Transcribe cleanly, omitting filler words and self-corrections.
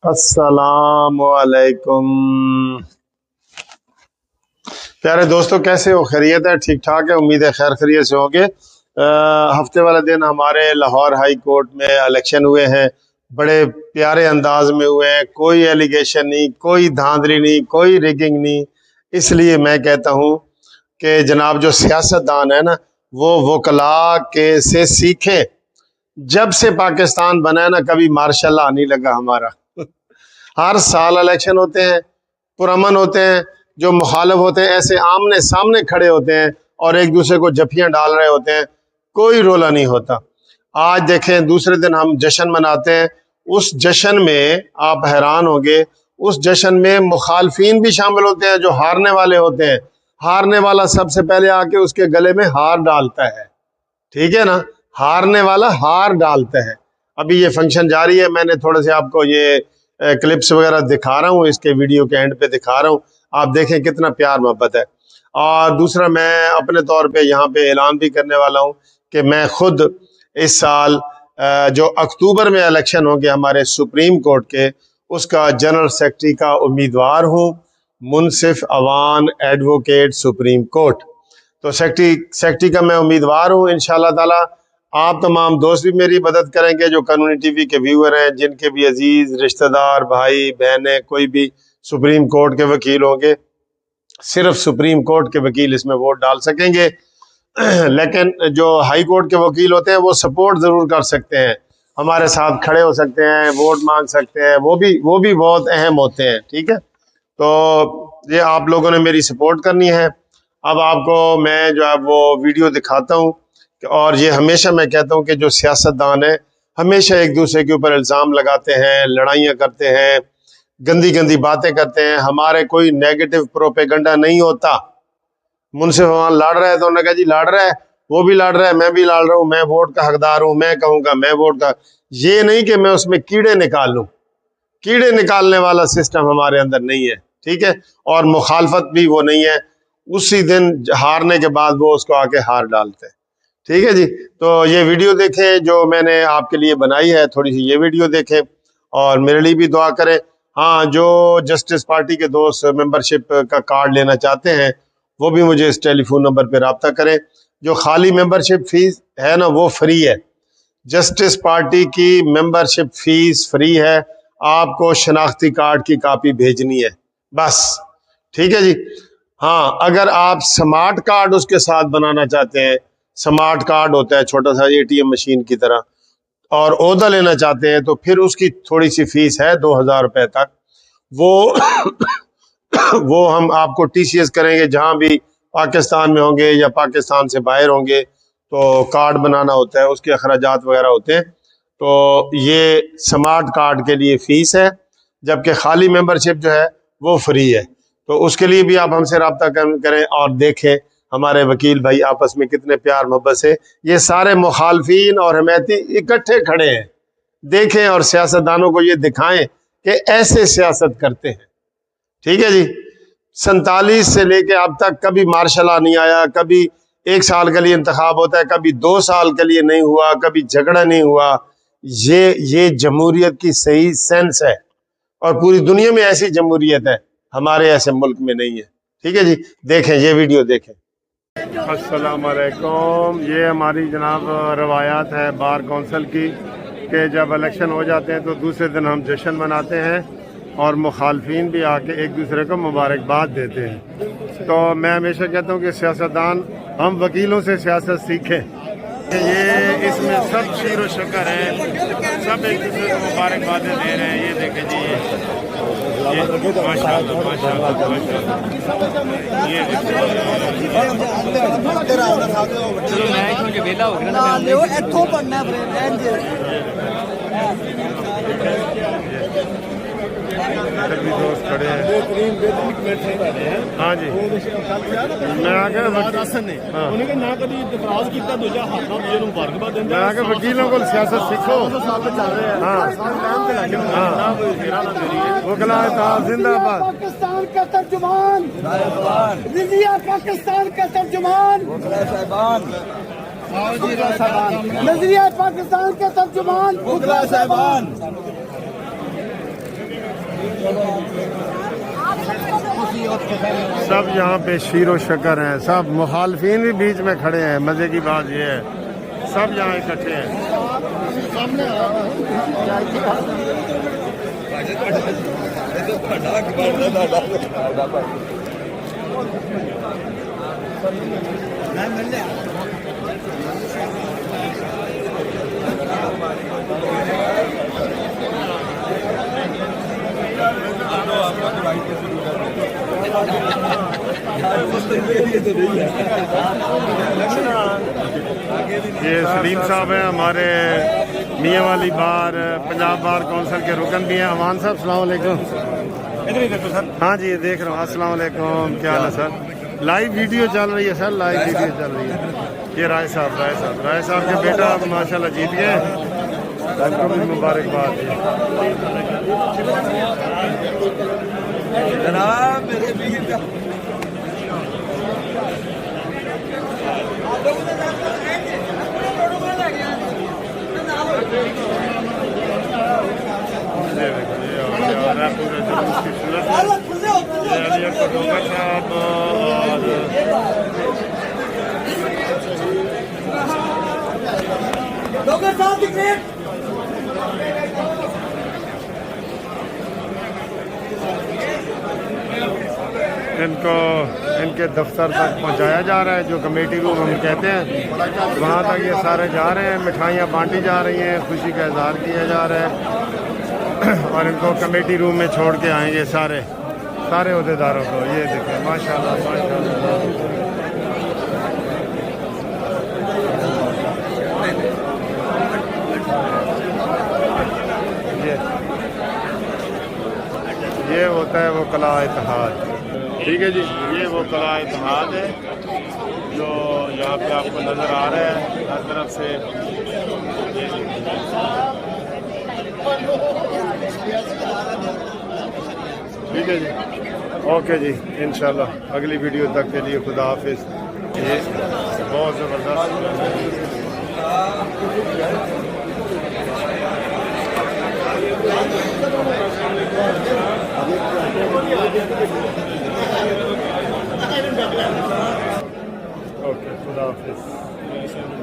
السلام علیکم پیارے دوستو، کیسے ہو؟ خیریت ہے؟ ٹھیک ٹھاک ہے؟ امید ہے خیر خیریت سے ہوں گے۔ ہفتے والے دن ہمارے لاہور ہائی کورٹ میں الیکشن ہوئے ہیں، بڑے پیارے انداز میں ہوئے ہیں، کوئی ایلیگیشن نہیں، کوئی دھاندلی نہیں، کوئی ریگنگ نہیں۔ اس لیے میں کہتا ہوں کہ جناب جو سیاست دان ہے نا، وہ وکلاء کے سے سیکھیں۔ جب سے پاکستان بنا ہے نا، کبھی مارشاء اللہ نہیں لگا ہمارا۔ ہر سال الیکشن ہوتے ہیں، پرامن ہوتے ہیں، جو مخالف ہوتے ہیں ایسے آمنے سامنے کھڑے ہوتے ہیں اور ایک دوسرے کو جفیاں ڈال رہے ہوتے ہیں، کوئی رولا نہیں ہوتا۔ آج دیکھیں، دوسرے دن ہم جشن مناتے ہیں، اس جشن میں آپ حیران ہوں گے، اس جشن میں مخالفین بھی شامل ہوتے ہیں جو ہارنے والے ہوتے ہیں۔ ہارنے والا سب سے پہلے آ کے اس کے گلے میں ہار ڈالتا ہے، ٹھیک ہے نا؟ ہارنے والا ہار ڈالتا ہے۔ ابھی یہ فنکشن جاری ہے، میں نے تھوڑے سے آپ کو یہ کلپس وغیرہ دکھا رہا ہوں، اس کے ویڈیو کے اینڈ پہ دکھا رہا ہوں، آپ دیکھیں کتنا پیار محبت ہے۔ اور دوسرا، میں اپنے طور پہ یہاں پہ اعلان بھی کرنے والا ہوں کہ میں خود اس سال جو اکتوبر میں الیکشن ہوں گے ہمارے سپریم کورٹ کے، اس کا جنرل سیکرٹری کا امیدوار ہوں، منصف اوان ایڈوکیٹ سپریم کورٹ۔ تو سیکرٹری کا میں امیدوار ہوں انشاءاللہ تعالی۔ آپ تمام دوست بھی میری مدد کریں گے، جو قانونی ٹی وی کے ویور ہیں، جن کے بھی عزیز رشتہ دار بھائی بہنیں کوئی بھی سپریم کورٹ کے وکیل ہوں گے، صرف سپریم کورٹ کے وکیل اس میں ووٹ ڈال سکیں گے۔ لیکن جو ہائی کورٹ کے وکیل ہوتے ہیں وہ سپورٹ ضرور کر سکتے ہیں، ہمارے ساتھ کھڑے ہو سکتے ہیں، ووٹ مانگ سکتے ہیں، وہ بھی بہت اہم ہوتے ہیں، ٹھیک ہے؟ تو یہ آپ لوگوں نے میری سپورٹ کرنی ہے۔ اب آپ کو میں جو ہے وہ ویڈیو دکھاتا ہوں، اور یہ ہمیشہ میں کہتا ہوں کہ جو سیاست دان ہیں ہمیشہ ایک دوسرے کے اوپر الزام لگاتے ہیں، لڑائیاں کرتے ہیں، گندی گندی باتیں کرتے ہیں، ہمارے کوئی نیگیٹو پروپیگنڈا نہیں ہوتا۔ منصف امان لڑ رہا ہے تو انہوں نے کہا جی لڑ رہا ہے، وہ بھی لڑ رہا ہے، میں بھی لڑ رہا ہوں، میں ووٹ کا حقدار ہوں، میں کہوں گا میں ووٹ کا۔ یہ نہیں کہ میں اس میں کیڑے نکال لوں، کیڑے نکالنے والا سسٹم ہمارے اندر نہیں ہے، ٹھیک ہے؟ اور مخالفت بھی وہ نہیں ہے، اسی دن ہارنے کے بعد وہ اس کو آ کے ہار ڈالتے ہیں، ٹھیک ہے جی؟ تو یہ ویڈیو دیکھیں جو میں نے آپ کے لیے بنائی ہے، تھوڑی سی یہ ویڈیو دیکھیں اور میرے لیے بھی دعا کریں۔ ہاں، جو جسٹس پارٹی کے دوست ممبرشپ کا کارڈ لینا چاہتے ہیں وہ بھی مجھے اس ٹیلی فون نمبر پہ رابطہ کریں۔ جو خالی ممبرشپ فیس ہے نا وہ فری ہے، جسٹس پارٹی کی ممبرشپ فیس فری ہے، آپ کو شناختی کارڈ کی کاپی بھیجنی ہے بس، ٹھیک ہے جی؟ ہاں، اگر آپ سمارٹ کارڈ اس کے ساتھ بنانا چاہتے ہیں، سمارٹ کارڈ ہوتا ہے چھوٹا سا اے ٹی ایم مشین کی طرح، اور عہدہ لینا چاہتے ہیں تو پھر اس کی تھوڑی سی فیس ہے 2000 روپے تک۔ وہ ہم آپ کو ٹی سی ایس کریں گے، جہاں بھی پاکستان میں ہوں گے یا پاکستان سے باہر ہوں گے تو کارڈ بنانا ہوتا ہے، اس کے اخراجات وغیرہ ہوتے ہیں۔ تو یہ سمارٹ کارڈ کے لیے فیس ہے، جبکہ خالی ممبرشپ جو ہے وہ فری ہے۔ تو اس کے لیے بھی آپ ہم سے رابطہ کریں اور دیکھیں ہمارے وکیل بھائی آپس میں کتنے پیار محبت سے، یہ سارے مخالفین اور حمایتی اکٹھے کھڑے ہیں، دیکھیں اور سیاستدانوں کو یہ دکھائیں کہ ایسے سیاست کرتے ہیں، ٹھیک ہے جی؟ 47 سے لے کے اب تک کبھی مارشاء اللہ نہیں آیا، کبھی 1 سال کے لیے انتخاب ہوتا ہے، کبھی 2 سال کے لیے نہیں ہوا، کبھی جھگڑا نہیں ہوا۔ یہ جمہوریت کی صحیح سینس ہے، اور پوری دنیا میں ایسی جمہوریت ہے، ہمارے ایسے ملک میں نہیں ہے، ٹھیک ہے جی؟ دیکھیں یہ ویڈیو دیکھیں۔ السلام علیکم۔ یہ ہماری جناب روایات ہے بار کونسل کی کہ جب الیکشن ہو جاتے ہیں تو دوسرے دن ہم جشن مناتے ہیں اور مخالفین بھی آ کے ایک دوسرے کو مبارکباد دیتے ہیں۔ تو میں ہمیشہ کہتا ہوں کہ سیاستدان ہم وکیلوں سے سیاست سیکھیں۔ یہ اس میں سب شیر و شکر ہے، سب ایک دوسرے کو مبارکبادیں دے رہے ہیں۔ یہ دیکھیں جی، ماشاء اللہ ماشاء اللہ ماشاء اللہ۔ یہ بھی دوست کھڑے ہیں، ہاں جی، میں آ کے وکیلوں کو سیاست سیکھو۔ وکلا اتحاد زندہ باد۔ پاکستان کا ترجمان، رضیہ پاکستان کا ترجمان، نظریہ پاکستان کے ترجمان، سب یہاں پہ شیر و شکر ہیں، سب مخالفین بھی بیچ میں کھڑے ہیں. مزے کی بات یہ ہے سب یہاں اکٹھے ہیں. یہ سلیم صاحب ہیں ہمارے میاں والی بار پنجاب بار کونسل کے رکن بھی ہیں. امان صاحب السلام علیکم. ہاں جی دیکھ رہا ہوں. السلام علیکم، کیا حال ہے سر؟ لائیو ویڈیو چل رہی ہے سر، لائیو ویڈیو چل رہی ہے. یہ رائے صاحب کے بیٹا ماشاءاللہ جیت گئے، ان کو بھی مبارکباد. جناب میرے ویر کا ان کو ان کے دفتر تک پہنچایا جا رہا ہے، جو کمیٹی روم ہم کہتے ہیں وہاں تک یہ سارے جا رہے ہیں. مٹھائیاں بانٹی جا رہی ہیں، خوشی کا اظہار کیا جا رہا ہے، اور ان کو کمیٹی روم میں چھوڑ کے آئیں گے سارے عہدیداروں کو. یہ دیکھیں ماشاءاللہ ماشاءاللہ. یہ ہوتا ہے وہ قلعہ اتحاد. ٹھیک ہے جی، یہ وہ قلعہ اتحاد ہے جو یہاں پہ آپ کو نظر آ رہا ہے ہر طرف سے. ٹھیک ہے جی، اوکے جی، انشاءاللہ اگلی ویڈیو تک کے لیے خدا حافظ. یہ بہت زبردست. اوکے خدا حافظ.